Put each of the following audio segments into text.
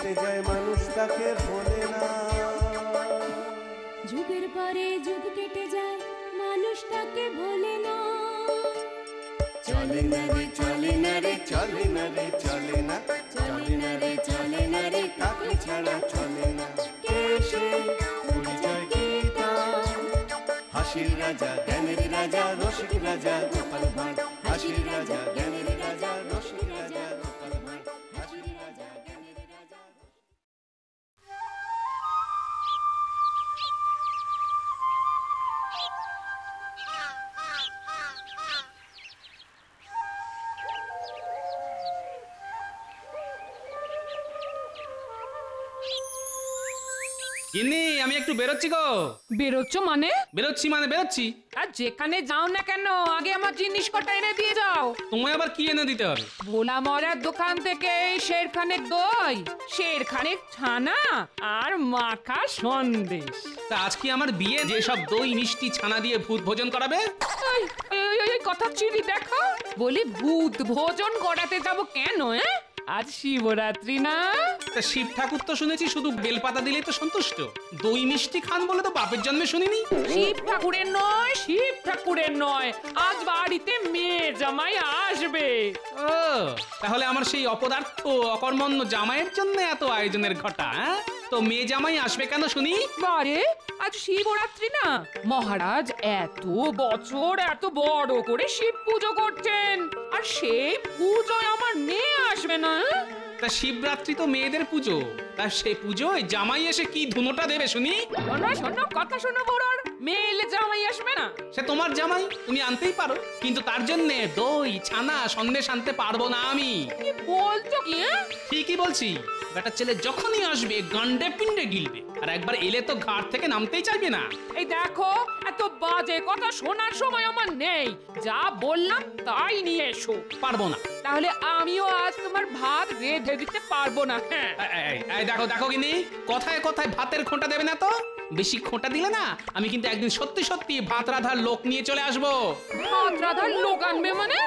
কেটে যায় মানুষ তাকে ভোলে না। যুগের পরে যুগ কেটে যায় মানুষ তাকে ভোলে না। চলে না রে চলে না রে চলে না রে চলে না, চলে না রে চলে না রে কাকে ছাড়া চলে না। কে সে পরিচয় কি তার? হাসির রাজা জ্ঞানের রাজা রসিক রাজা গোপাল ভাঁড়। হাসির রাজা জ্ঞানের রাজা রসিক রাজা গোপাল ভাঁড়। হাসির রাজা জ্ঞানের রাজা। গিন্নি আমি একটু বেরোচ্ছি গো। বেরোচ্ছ মানে? বেরোচ্ছি। আর যেখানে যাও না কেন আগে আমার জিনিস কটা এনে দিয়ে যাও। তোমায় আবার কি এনে দিতে হবে? ভোলা মরার দোকান থেকে শেরখানের দই, শেরখানের ছানা আর মাখা সন্দেশ। তা আজ কি আমার বিয়ে, যে সব দই মিষ্টি ছানা দিয়ে ভূত ভোজন করাবে? ওই কথা চিনি দেখো, বলি ভূত ভোজন করাতে যাব কেন? আজ শিবরাত্রি না? তা শিব ঠাকুর তো শুনেছি শুধু বেলপাতা দিলেই তো সন্তুষ্ট, দই মিষ্টি খান বলে তো বাপের জন্মে শুনিনি। শিব ঠাকুরের নয়, আজ বাড়িতে মেয়ে জামাই আসবে। ও তাহলে আমার সেই অপদার্থ অকর্মণ্য জামাইয়ের জন্য এত আয়োজনের ঘটা? তো মেয়ে জামাই আসবে কেন শুনি? বারে আজ শিবরাত্রি না, মহারাজ এত বছর এত বড় করে শিব পুজো করছেন, আর সেই পুজোয় আমার মেয়ে আসবে না? তা শিবরাত্রি তো মেয়েদের পুজো, তা সে পুজোয় জামাই এসে কি ধুনোটা দেবে শুনি? শোনো কথা শোনো বড়র, মেয়ে এলে জামাই আসবে না? সে তোমার জামাই, তুমি আনতেই পারো, কিন্তু তার জন্য দই ছানা সন্দেশ আনতে পারবো না আমি। কি বলছো কি? ঠিকই বলছি, বেটা ছেলে যখনই আসবে গান্ডে পিন্ডে গিলবে, আর একবার এলে তো ঘাট থেকে নামতেই চাইবে না। এই দেখো, এত বাজে কথা শোনার সময় আমার নেই, যা বললাম তাই নিয়ে এসো। পারবো না। তাহলে আমিও আজ তোমার ভাত রেঁধে দিতে পারবো না। হ্যাঁ এই দেখো গিনি, কথায় কথায় ভাতের খোঁটা দেবে না তো। বেশি খোঁটা দিলে না আমি কিন্তু একদিন সত্যি সত্যি ভাত রাধার লোক নিয়ে চলে আসবো। ভাত রাধার লোক আনবে মানে?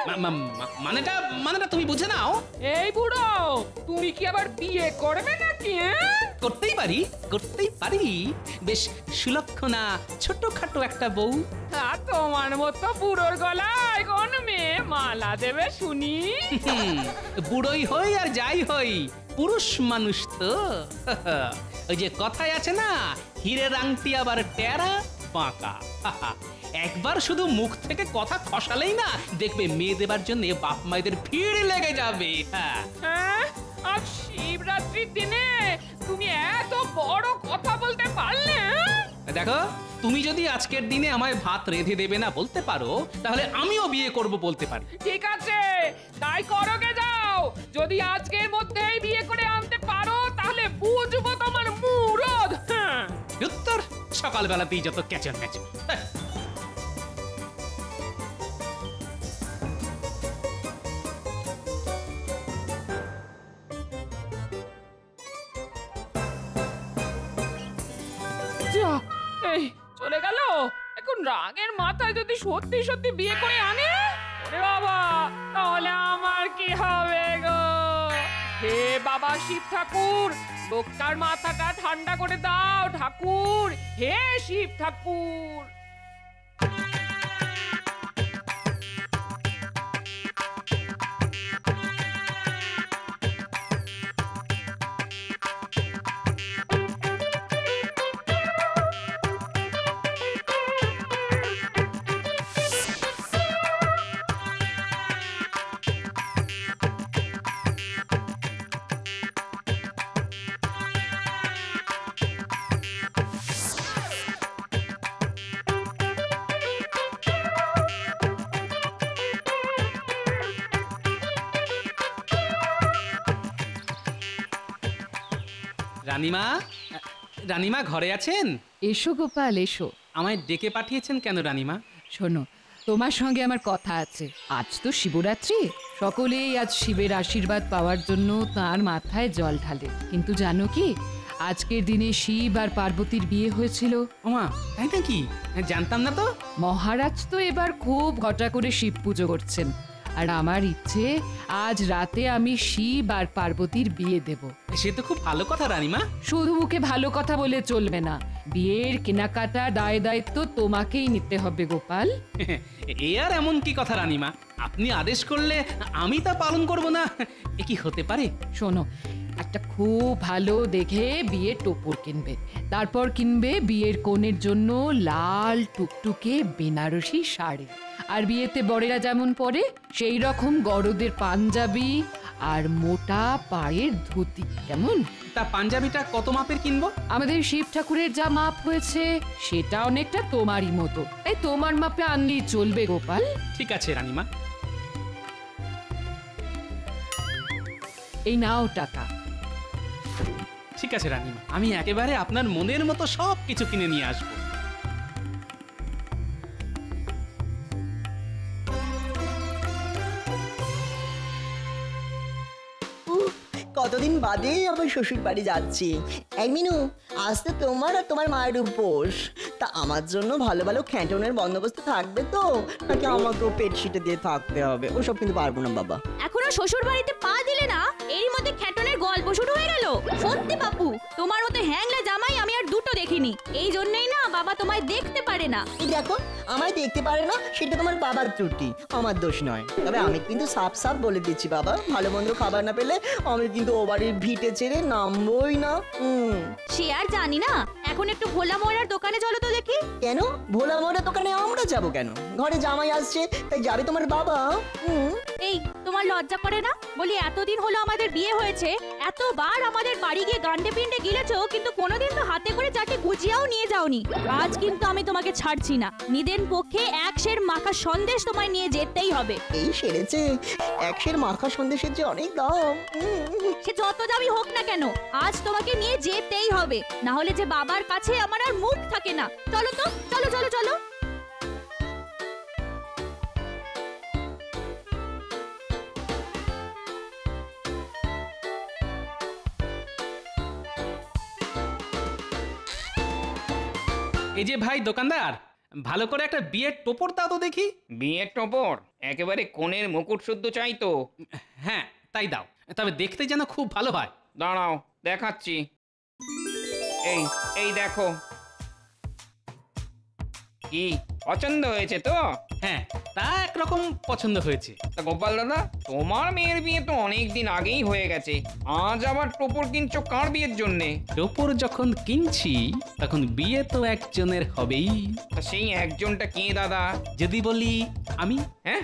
মানেটা তুমি বুঝে নাও। এই বুড়ো, তুমি কি আবার বিয়ে করবে নাকি? করতেই পারি, বেশ সুলক্ষণা ছোটখাটো একটা বউ। তোমার মতো বুড়োর গলায় কোন মেয়ে মালা দেবে শুনি? বুড়োই হই আর যাই হই, পুরুষ মানুষ তো। ওই যে কথায় আছে না, হীরের আংটি আবার টেরা বাঁকা। একবার শুধু মুখ থেকে কথা খসালেই না দেখবে মেয়ে দেবার জন্য বাপ মায়েদের ভিড় লেগে যাবে। হ্যাঁ, আজ শিবরাত্রির দিনে তুমি এত বড় কথা বলতে পারলে? দেখো, তুমি যদি আজকের দিনে আমায় ভাত রেঁধে দেবে না বলতে পারো, তাহলে আমিও বিয়ে করব বলতে পারি। ঠিক আছে, তাই করোগে যাও। যদি আজকের মধ্যেই বিয়ে করে আনতে পারো তাহলে বুঝবো তোমার মুরদ। উত্তর সকালবেলাতেই যত ক্যাচর ম্যাচর। এই চলে গেল। এখন রাগের মাথায় যদি সত্যি সত্যি বিয়ে করে আনে, ওরে বাবা, তাহলে আমার কি হবে গো? হে বাবা শিব ঠাকুর, লোকটার মাথাটা ঠান্ডা করে দাও ঠাকুর, হে শিব ঠাকুর। রানীমা ঘরে আছেন? এসো গোপাল এসো। আমায় ডেকে পাঠিয়েছেন কেন রানীমা? শোনো, তোমার সঙ্গে আমার কথা আছে। আজ তো শিবরাত্রি, সকলেই আজ শিবের আশীর্বাদ পাওয়ার জন্য তার মাথায় জল ঢালে। কিন্তু জানো কি, আজকের দিনে শিব আর পার্বতীর বিয়ে হয়েছিল। ওমা, তাই নাকি? জানতাম না তো। মহারাজ তো এবার খুব ঘটা করে শিব পুজো করছেন, আর আমার ইচ্ছে আজ রাতে আমি শিব আর পার্বতীর বিয়ে দেব। সে তো খুব ভালো কথা রানীমা। শুধু মুখে ভালো কথা বলে চলবে না, বিয়ের কেনাকাটা দায় দায়িত্ব তোমাকেই নিতে হবে গোপাল। এ আর এমন কি কথা রানীমা, আপনি আদেশ করলে আমি তা পালন করব না এ কি হতে পারে? শোনো, একটা খুব ভালো দেখে বিয়ের টোপর কিনবে, তারপর কিনবে বিয়ের কনের জন্য লাল টুকটুকে বেনারসি শাড়ি, আর বিয়েতে বরেরা যেমন পরে সেই রকম গরদের পাঞ্জাবি আর মোটা পায়ের ধুতি। কেমন? তা পাঞ্জাবিটা কত মাপের কিনবো? আমাদের শিব ঠাকুরের যা মাপ হয়েছে সেটা অনেকটা তোমারই মতো, তাই তোমার মাপে আনলেই চলবে গোপাল। ঠিক আছে রানীমা। এই নাও টাকা। ঠিক আছে রানীমা, আমি একেবারে আপনার মনের মতো সব কিছু কিনে নিয়ে আসবো। কতদিন বাদে আমার শ্বশুর বাড়ি যাচ্ছি। এই মিনু, আজ তো তোমার আর তোমার মায়ের উপোস, তা আমার জন্য ভালো ভালো খ্যাটনের বন্দোবস্ত থাকবে তো, নাকি আমাকেও পেট শিটে দিয়ে থাকতে হবে? ওসব কিন্তু পারবো না বাবা। এখনো শ্বশুর বাড়িতে পা দিলে না, এরই মধ্যে খ্যাটনের গল্প শুরু হয়ে গেল। সত্যি বাপু, তোমার মতো হ্যাংলা জামাই আমি আর দুটো দেখিনি, এই জন্যই না বাবা তোমায় দেখতে পারে না। এই দেখো, আমায় দেখতে পারে না সেটা তোমার বাবার ত্রুটি, আমার দোষ নয়। তবে আমি কিন্তু সাফ সাফ বলে দিচ্ছি বাবা, ভালো মন্দ খাবার না পেলে আমি কিন্তু ও বাড়ির ভিটে ছেড়ে নামবই না। সে আর জানি না, এখন একটু ভোলা ময়রার দোকানে চলো তো দেখি। কেন? ভোলা মোড়ের দোকানে আমরা যাব কেন? ঘরে জামাই আসছে তাই যাবে তোমার বাবা? এই তোমার লজ্জা করে না? বলি এতদিন হলো আমাদের বিয়ে হয়েছে, এতবার আমাদের বাড়ি গিয়ে গান্ডে পিন্ডে গিলেছো, কিন্তু কোনোদিন তো হাতে করে চারটে গুজিয়াও নিয়ে যাওনি। আজ কিন্তু আমি তোমাকে ছাড়ছি না, নিদেন পক্ষে এক সের মাখা সন্দেশ তোমায় নিয়ে যেতেই হবে। এই সেরেছে, একশের মাখা সন্দেশের যে অনেক দাম। সে যত দামি হোক না কেন, আজ তোমাকে নিয়ে যেতেই হবে, না হলে যে বাবার কাছে আমার আর মুখ থাকে না। চলো তো, চলো চলো চলো। এই যে ভাই দোকানদার, ভালো করে একটা বিয়ের টোপর দাও তো দেখি। বিয়ের টপর একেবারে কোণের মুকুট শুদ্ধ চাই তো? হ্যাঁ তাই দাও, তবে দেখতে যেন খুব ভালো হয়। দাঁড়াও দেখাচ্ছি। এই এই দেখো, কি পছন্দ হয়েছে তো? হ্যাঁ, তা একরকম পছন্দ হয়েছে। তা গোপাল দাদা, তোমার মেয়ের বিয়ে তো অনেক দিন আগেই হয়ে গেছে, আজ আবার টপর কিনছো কার বিয়ের জন্যে? টোপর যখন কিনছি তখন বিয়ে তো একজনের হবেই। তা সেই একজনটা কে দাদা? যদি বলি আমি। হ্যাঁ,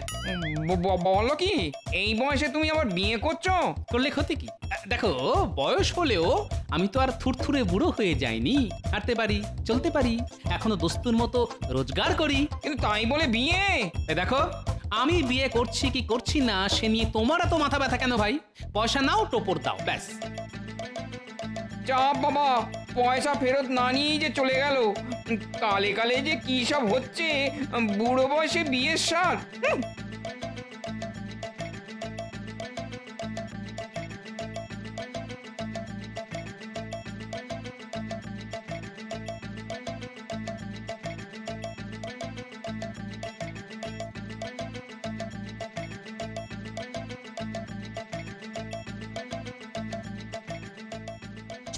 বলো কি, এই বয়সে তুমি আবার বিয়ে করছো? করলে ক্ষতি কি? দেখো, বয়স হলেও আমি তো আর থুরথুরে বুড়ো হয়ে যাইনি, হাঁটতে পারি, চলতে পারি, এখনো দস্তুর মতো রোজগার করি। কিন্তু তাই বলে বিয়ে? দেখো, আমি বিয়ে করছি কি করছি না সে নিয়ে তোমার এত মাথা ব্যথা কেন ভাই? পয়সা নাও, টোপর দাও, ব্যাস। চাপ বাবা, পয়সা ফেরত না নিয়েই যে চলে গেল। কালে কালে যে কি সব হচ্ছে, বুড়ো বয়সে বিয়ের স্বাদ।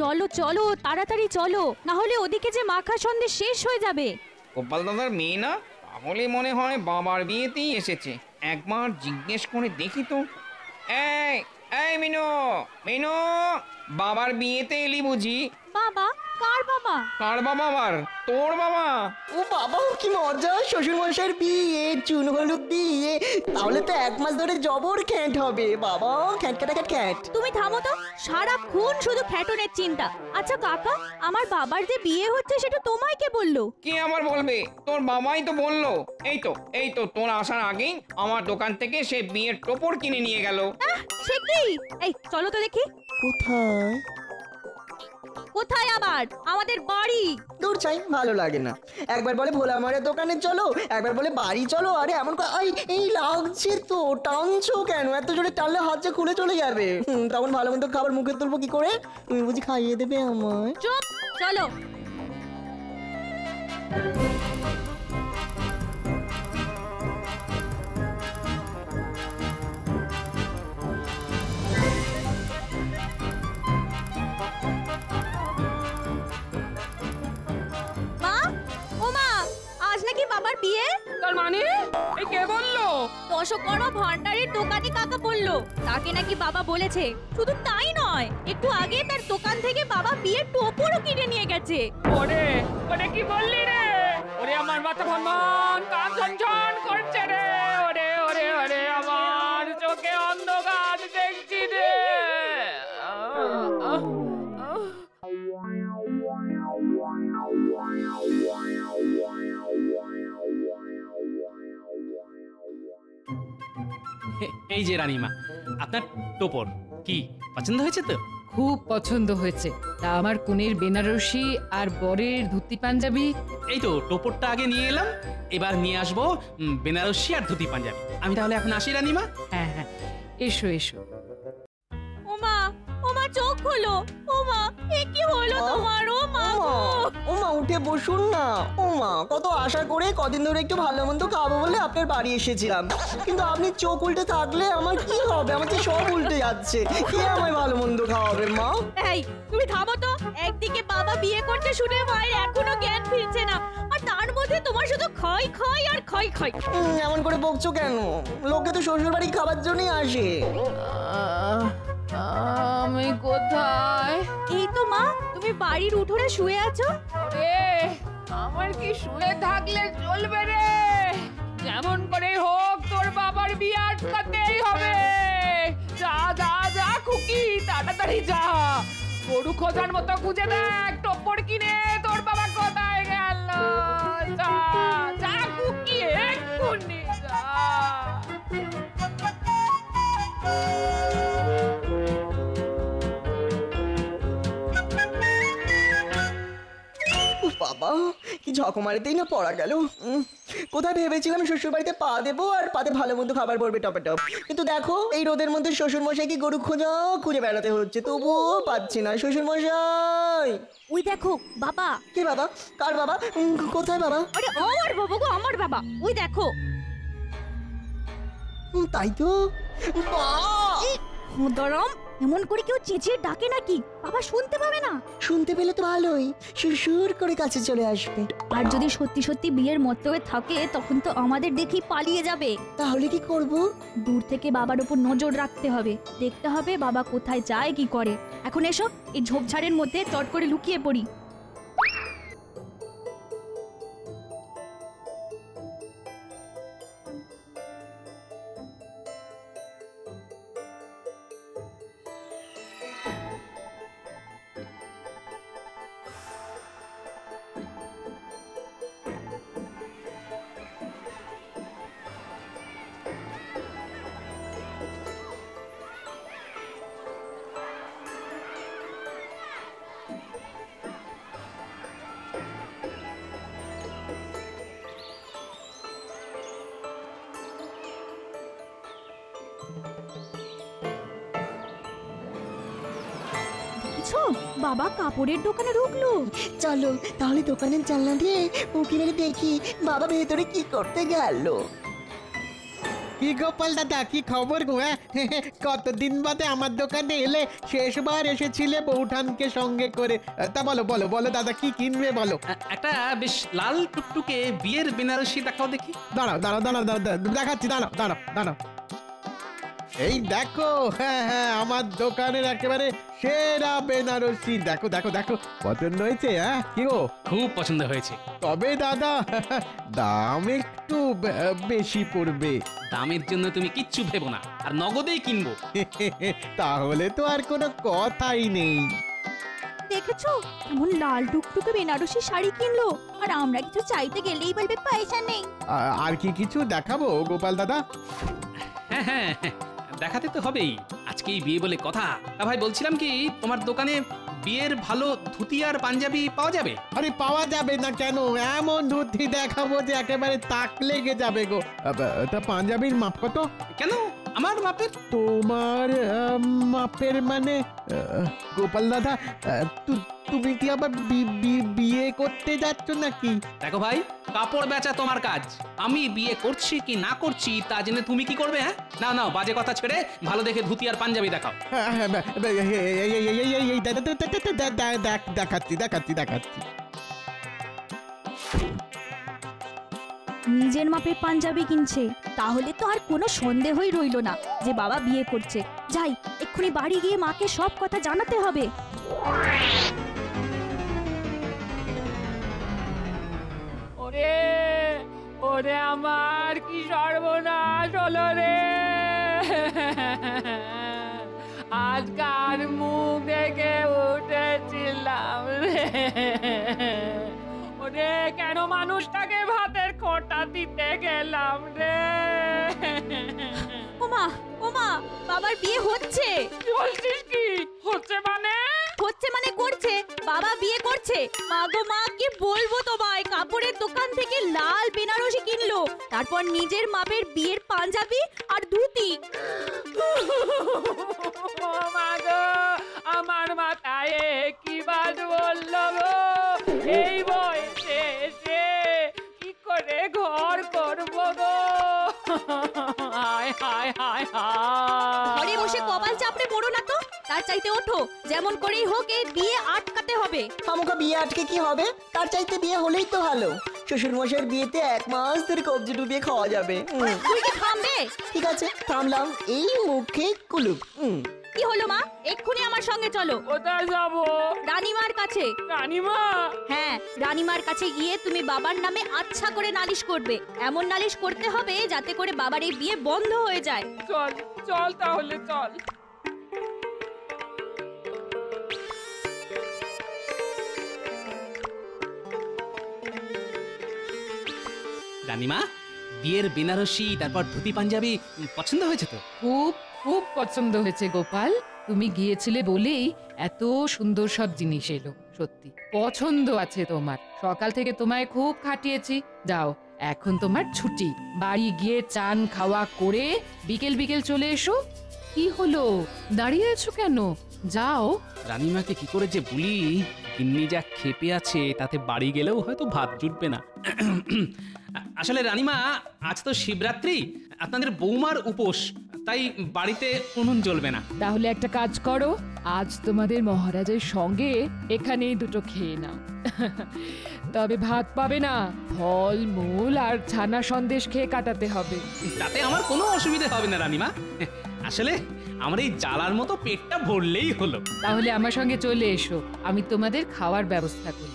চলো চলো তাড়াতাড়ি চলো, না হলে ওদিকে যে মাখা সন্দেশ শেষ হয়ে যাবে। গোপাল দাদার মেয়ে না, তাহলে মনে হয় বাবার বিয়েতেই এসেছে। একবার জিজ্ঞেস করে দেখি তো। এই এই মিনু, মিনু, বাবার বিয়েতে এলি বুঝি? বাবা? কার বাবা? কার বাবা? আবার তোর বাবা? ও বাবা, কি মজা! শ্বশুর মশাইয়ের বিয়ে, চুন হলুদ দিয়ে, তাহলে তো এক মাস ধরে জবর খ্যাট হবে বাবা, খ্যাট খ্যাট খ্যাট খ্যাট। তুমি থামো তো, সারাক্ষণ শুধু খ্যাটনের চিন্তা। আচ্ছা কাকা, আমার বাবার যে বিয়ে হচ্ছে সেটা তোমায় কে বললো? কে আবার বলবে? তোর বাবাই তো বললো। এই তো তোর আসার আগেই আমার দোকান থেকে সে বিয়ের টোপর কিনে নিয়ে গেল। সে কি? এই চলো তো দেখি। কোথায়? কোথায় আবার? আমাদের বাড়ি। দূর চাই, ভালো লাগে না। একবার বলে ভোলা মারের দোকানে চলো, একবার বলে বাড়ি চলো। আরে এমন এই লাগছে তো, টানছো কেন? এত জোরে টানলে হাত যে খুলে চলে যাবে। তখন ভালো মন্দ খাবার মুখে তুলবো কি করে? তুমি বুঝি খাইয়ে দেবে আমায়? চুপ, চলো। বিয়ে। তার মানে এই কে বললো? দশকর্মা ভান্ডারের দোকানি কাকা বললো তাকে নাকি বাবা বলেছে। শুধু তাই নয়, একটু আগে তার দোকান থেকে বাবা বিয়ের টোপরও কিনে নিয়ে গেছে। ওরে ওরে কি বললি রে? ওরে আমার মাথা ভনভন কান ঝনঝন করছে রে। ওরে ওরে ওরে আমার চোখে অন্ধকার দেখছি রে। এই যে রানীমা, আপনার টোপর কি পছন্দ হয়েছে তো? খুব পছন্দ হয়েছে। তা আমার কনের বেনারসি আর বরের ধুতি পাঞ্জাবি? এই তো টোপরটা আগে নিয়ে এলাম, এবার নিয়ে আসবো বেনারসি আর ধুতি পাঞ্জাবি। আমি তাহলে এখন আসি রানীমা। হ্যাঁ হ্যাঁ, এসো এসো। ওমা ওমা চোখ হলো। ওমা এ কি হলো তোমার? ও মা গো। ওমা উঠে বসুন না। ওমা কত আশা করে কদিন ধরে একটু ভালো মন্দ খাবো বলে আপনার বাড়ি এসেছিলাম, কিন্তু আপনি চোখ উল্টে থাকলে আমার কি হবে? আমার তো সব উল্টে যাচ্ছে। কে আমায় ভালো মন্দ খাওয়াবে মা? এই তুমি থামো তো। একদিকে বাবা বিয়ে করতে শুনে মায়ের এখনো জ্ঞান ফিরছে না, আর তার মধ্যে তোমার শুধু ক্ষয় ক্ষয় আর ক্ষয় ক্ষয়। এমন করে বকছো কেন? লোকে তো শ্বশুর বাড়ি খাবার জন্যই আসে। আমি কোথায়? এই তো মা, তুমি বাড়ির উঠোনে শুয়ে আছো। ওরে আমার কি শুয়ে থাকলে চলবে রে? যেমন করে হোক তোর বাবার বিয়ে আটকাতেই হবে। যা যা যা খুকি, তাড়াতাড়ি যা। গরু খোঁজার মতো খুঁজে দেখ টোপর কিনে তোর বাবা কোথায় গেল। যা যা খুকি, এক্ষুনি যা। উফ বাবা, কি ঝকমারিতেই না পড়া গেল। কোথায় ভেবেছিলাম শ্বশুর বাড়িতে পা দেবো আর পাতে ভালো মন্দ খাবার পড়বে টপে টপ, কিন্তু দেখো এই রোদের মধ্যে শ্বশুর মশাইকে গরু খুঁজে বেড়াতে হচ্ছে, তবুও পাচ্ছি না। শ্বশুর মশাই! ওই দেখো বাবা। কে বাবা? কার বাবা? কোথায় বাবা? আরে আমার বাবা গো, আমার বাবা। ওই দেখো। তাই তো। দরম এমন করে কেউ চেঁচিয়ে ডাকে নাকি? বাবা শুনতে পাবে না? শুনতে পেলে তো ভালোই, সুর করে কাছে চলে আসবে। আর যদি সত্যি সত্যি বিয়ের মতলবে থাকে তখন তো আমাদের দেখেই পালিয়ে যাবে। তাহলে কি করব? দূর থেকে বাবার উপর নজর রাখতে হবে, দেখতে হবে বাবা কোথায় যায় কি করে। এখন এসো, এই ঝোপঝাড়ের মধ্যে চট করে লুকিয়ে পড়ি। দেখছো, বাবা কাপড়ের দোকানে ঢুকলো। চলো তাহলে দোকানের জানলা দিয়ে উঁকি মেরে দেখি বাবা ভেতরে কি করতে গেল। কি গোপাল দাদা, কি খবর গো? কতদিন বাদে আমার দোকানে এলে? শেষবার এসেছিলে বৌঠানকে সঙ্গে করে। তা বলো বলো বলো দাদা, কি কিনবে বলো? একটা বেশ লাল টুকটুকে বিয়ের বেনারসি দেখাও দেখি। দাঁড়াও দাঁড়াও দাঁড়াও দাঁড়াও, দেখাচ্ছি, দাঁড়াও দাঁড়াও দাঁড়াও। এই দেখো, হ্যাঁ হ্যাঁ, আমার দোকানের একেবারে সেরা বেনারসি। দেখো দেখো দেখো, পছন্দ হয়েছে? হ্যাঁ কি গো? খুব পছন্দ হয়েছে। তবে দাদা দাম একটু বেশি পড়বে। দামের জন্য তুমি কিচ্ছু ভেবো না, আর নগদেই কিনবো। তাহলে তো আর কোনো কথাই নেই। দেখেছো এমন লাল টুকটুকে বেনারসি শাড়ি কিনলো, আর আমরা কিছু চাইতে গেলেই বলবে পয়সা নেই। আর কি কিছু দেখাবো গোপাল দাদা? হ্যাঁ হ্যাঁ হ্যাঁ, দেখাতে তো হবেই, আজকেই বিয়ে বলে কথা। তা ভাই বলছিলাম কি, তোমার দোকানে বিয়ের ভালো ধুতি আর পাঞ্জাবি পাওয়া যাবে? আরে পাওয়া যাবে না কেন? এমন ধুতি দেখাবো যে একেবারে তাক লেগে যাবে গো। তা পাঞ্জাবির মাপ কত? কেন আমার মাপের? তোমার মাপের মানে গোপাল দাদা, তুমি কি আবার বিয়ে করতে যাচ্ছ নাকি? দেখো ভাই, কাপড় বেচা তোমার কাজ, আমি বিয়ে করছি কি না করছি তা জেনে তুমি কি করবে? হ্যাঁ নাও নাও, বাজে কথা ছেড়ে ভালো দেখে ধুতি আর পাঞ্জাবি দেখাও। দেখাচ্ছি দেখাচ্ছি দেখাচ্ছি। নিজের মাপের পাঞ্জাবি কিনছে, তাহলে তো আর কোনো সন্দেহই রইল না যে বাবা বিয়ে করছে। যাই, এক্ষুনি বাড়ি গিয়ে মাকে সব কথা জানাতে হবে। ওরে ওরে আমার কি সর্বনাশ হলো রে, আজ কার মুখ দেখে উঠেছিলাম রে, ওরে কেন মানুষটাকে ভাতের খোঁটা দিতে গেলাম রে। ওমা ওমা, বাবার বিয়ে হচ্ছে। কি বলছিস? কি হচ্ছে মানে? হচ্ছে মানে করছে, বাবা বিয়ে করছে। মা গো মা, কি বলবো তোমায়, কাপড়ের দোকান থেকে লাল বেনারসি কিনলো, তারপর নিজের মাপের বিয়ের পাঞ্জাবি আর ধুতি। ও মা গো, আমার মাথায় কি বাজ বললো গো, এই বয়সে এসে কি করে ঘর করবো গো। হায় হায় হায় হায়। ঘরে বসে কপাল চাপড়ে পড়ো না তো, তার চাইতে ওঠো, যেমন করেই হোক এই বিয়ে আটকাতে হবে। আমাকে বিয়ে আটকে কি হবে? তার চাইতে বিয়ে হলেই তো ভালো। শ্বশুর মশাইয়ের বিয়েতে 1 মাস ধরে কবজি ডুবিয়ে খাওয়া যাবে। তুই কি থামবে? ঠিক আছে, থামলাম। এই মুখে কুলুপ। কি হলো মা, এক্ষুনি আমার সঙ্গে চলো। কোথায় যাবো? রানীমার কাছে। রানীমা? হ্যাঁ, রানীমার কাছে গিয়ে তুমি বাবার নামে আচ্ছা করে নালিশ করবে। এমন নালিশ করতে হবে যাতে করে বাবার এই বিয়ে বন্ধ হয়ে যায়। চল চল তাহলে চল। রানীমা, বিয়ের বেনারসি তারপর ধুতি পাঞ্জাবি পছন্দ হয়েছে তো? খুব খুব পছন্দ হয়েছে গোপাল, তুমি গিয়েছিলে বলেই এত সুন্দর সব জিনিস এলো। সত্যি পছন্দ আছে তোমার। সকাল থেকে তোমায় খুব খাটিয়েছি। যাও, এখন তোমার ছুটি। বাড়ি গিয়ে চান খাওয়া করে বিকেল বিকেল চলে এসো। কি হলো, দাঁড়িয়ে আছো কেন? যাও। রানীমাকে কি করে যে বলি, গিন্নি যা খেপে আছে তাতে বাড়ি গেলেও হয়তো ভাত জুটবে না। আসলে রানীমা, আজ তো শিবরাত্রি, আপনাদের বৌমার উপোস, তাই বাড়িতে উনুন জ্বলবে না। তাহলে একটা কাজ করো, আজ তোমাদের মহারাজের সঙ্গে এখানেই দুটো খেয়ে নাও। তবে ভাত পাবে না, ফল মূল আর ছানা সন্দেশ খেয়ে কাটাতে হবে। তাতে আমার কোনো অসুবিধা হবে না রানীমা। আসলে আমার এই জ্বালার মতো পেটটা ভরলেই হলো। তাহলে আমার সঙ্গে চলে এসো, আমি তোমাদের খাওয়ার ব্যবস্থা করি।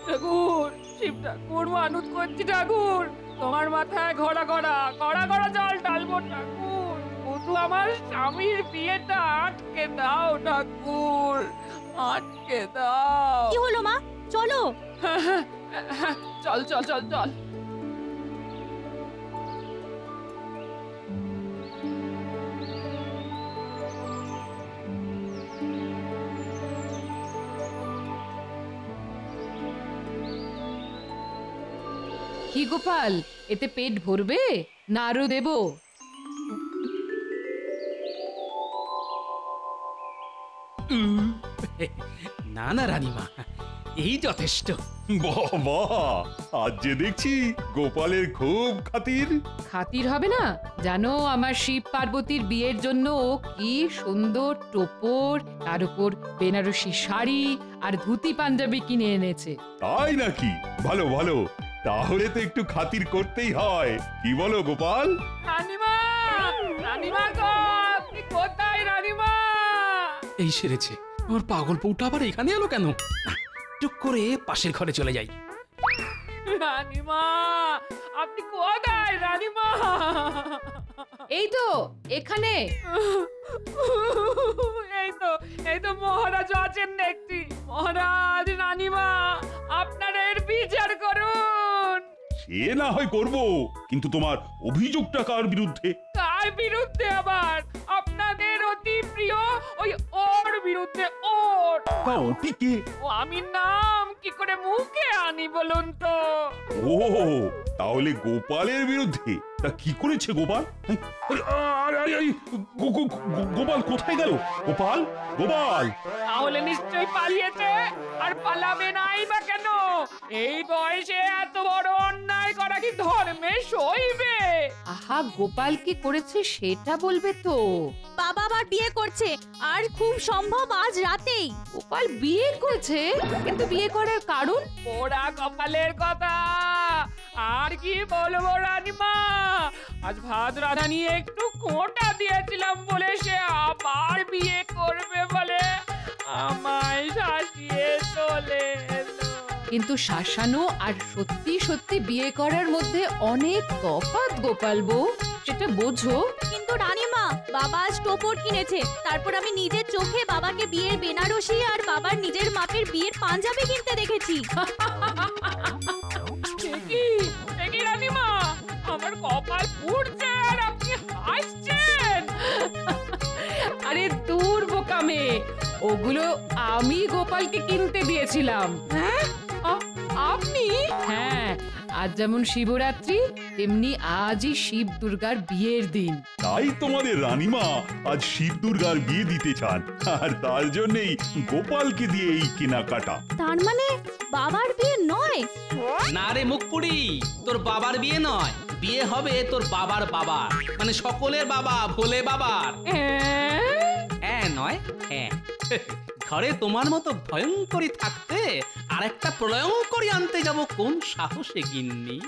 ঠাকুর, শিব ঠাকুর, মানত করছি ঠাকুর, তোমার মাথায় ঘোড়া ঘোড়া ঘোড়া ঘোড়া জল ঢালবো ঠাকুর, শুধু আমার স্বামীর বিয়েটা আটকে দাও ঠাকুর, আটকে দাও। কি হলো মা, চলো। চল চল চল চল। কি গোপাল, এতে পেট ভরবে না আরো দেবো? না না রানীমা, এই যথেষ্ট। বাবা, আজ যে দেখছি গোপালের খুব খাতির। খাতির হবে না? জানো, আমার শিব পার্বতীর বিয়ের জন্য ও কি সুন্দর টোপর, তার উপর বেনারসি শাড়ি আর ধুতি পাঞ্জাবি কিনে এনেছে। তাই নাকি? ভালো ভালো, তাহলে তো একটু খাতির করতেই হয়। কি বলো গোপাল? রানীমা, রানীমা গো, আপনি কোথায় রানীমা? এই সেরেছে, আমার পাগল বউটা আবার এখানে এলো কেন? না, টুক করে পাশের ঘরে চলে যাই। রানীমা, আপনি কোথায় রানীমা? এই তো এখানে। এই তো মহারাজ আছেন দেখছি। মহারাজ, রানীমা, আপনার এর বিচার করুন। সে না হয় করবো, কিন্তু তোমার অভিযোগটা কার বিরুদ্ধে? কার বিরুদ্ধে আবার? আপনাদের অতি প্রিয় ওই ওর বিরুদ্ধে। ওর তা ওটি কে? ও আমি নাম কি করে মুখে আনি বলুন তো? ও, তাহলে গোপালের বিরুদ্ধে। তা কি করেছে গোপাল? গোপাল কোথায় গেল? গোপাল, গোপাল! তাহলে নিশ্চয়ই পালিয়েছে। আর পালাবে নাই বা কেন? এই বয়সে এত বড় অন্যায় করা কি ধর্মে সইবে। আহা, গোপাল কি করেছে সেটা বলবে তো। বাবা আবার বিয়ে করছে, আর খুব সম্ভব আজ রাতেই। গোপাল বিয়ে করেছে, কিন্তু বিয়ে করার কারণ? ওরা কপালের কথা, আর কি বলবো রানীমা। আজ ভাত রাধা নিয়ে একটু খোঁটা দিয়েছিলাম বলে সে আবার বিয়ে করবে বলে আমায় শাসিয়ে চলে এলো। কিন্তু শাসানো আর সত্যি সত্যি বিয়ে করার মধ্যে অনেক তফাৎ গোপাল বউ, সেটা বোঝো। কিন্তু রানীমা, বাবা আজ টোপর কিনেছে, তারপর আমি নিজের চোখে বাবাকে বিয়ের বেনারসি আর বাবার নিজের মাপের বিয়ের পাঞ্জাবি কিনতে দেখেছি। দেখি রানীমা, আমার কপাল পুড়ছে আর আপনি হাসছেন। আরে দূর বোকামে, ওগুলো আমি গোপালকে কিনতে দিয়েছিলাম। হ্যাঁ, আপনি? হ্যাঁ, আজ যেমন শিবরাত্রি তেমনি আজই শিব দুর্গার বিয়ের দিন। তাই তোমাদের রানীমা আজ শিব দুর্গার বিয়ে দিতে চান, আর তার জন্যই গোপালকে দিয়ে এই কেনাকাটা। তার মানে বাবার বিয়ে নয়? না রে মুখপুরি, তোর বাবার বিয়ে নয়, বিয়ে হবে তোর বাবার বাবার, মানে সকলের বাবা, ভোলে বাবার। হ্যাঁ নয় হ্যাঁ। ঘরে তোমার মতো ভয়ঙ্করী থাকতে আর একটা প্রলয়ঙ্করী আনতে যাব কোন সাহসে গিন্নি?